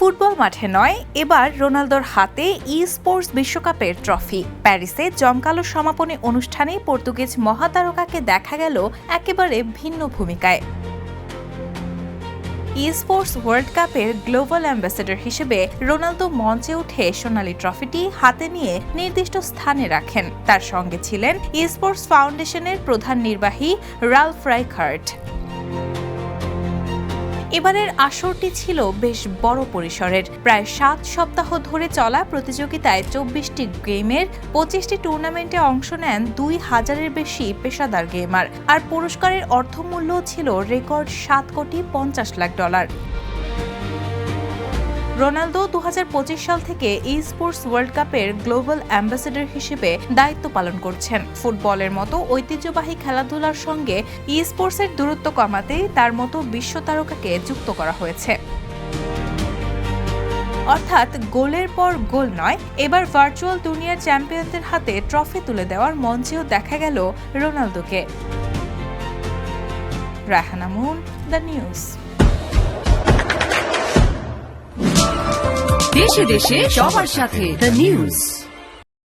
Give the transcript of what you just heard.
Football মাঠে নয়, এবার রোনালদোর হাতে ই স্পোর্টস বিশ্বকাপের ট্রফি। প্যারিসে জমকালো সমাপনী অনুষ্ঠানে পর্তুগিজ মহাতারকাকে দেখা গেল একেবারে ভিন্ন ভূমিকায়। ই স্পোর্টস ওয়ার্ল্ড কাপের গ্লোবাল অ্যাম্বাসেডর হিসেবে রোনালদো মঞ্চে উঠে সোনালী ট্রফিটি হাতে নিয়ে নির্দিষ্ট স্থানে রাখেন। তার সঙ্গে ছিলেন ই স্পোর্টস ফাউন্ডেশনের প্রধান নির্বাহী রালফ রাইকার্ড। এবারের আসরটি ছিল বেশ বড় পরিসরের। প্রায় 7 সপ্তাহ ধরে চলা প্রতিযোগিতায় 24টি গেমের 25টি টুর্নামেন্টে অংশ নেন 2000-এর বেশি পেশাদার গেমার। আর পুরস্কারের অর্থমূল্য ছিল রেকর্ড $7,50,00,000। রোনালদো 2025 সাল থেকে ই স্পোর্টস ওয়ার্ল্ড কাপের গ্লোবাল অ্যাম্বাসেডর হিসেবে দায়িত্ব পালন করছেন। ফুটবলের মতো ঐতিহ্যবাহী খেলাধুলার সঙ্গে ই স্পোর্টসের দূরত্ব কমাতেই তার মতো বিশ্ব তারকাকে যুক্ত করা হয়েছে। অর্থাৎ গোলের পর গোল নয়, এবার ভার্চুয়াল দুনিয়ার চ্যাম্পিয়নদের হাতে ট্রফি তুলে দেওয়ার মঞ্চেও দেখা গেল রোনালদোকে। Raihana Moon, the news. দেশে দেশে সবার সাথে দ্য নিউজ।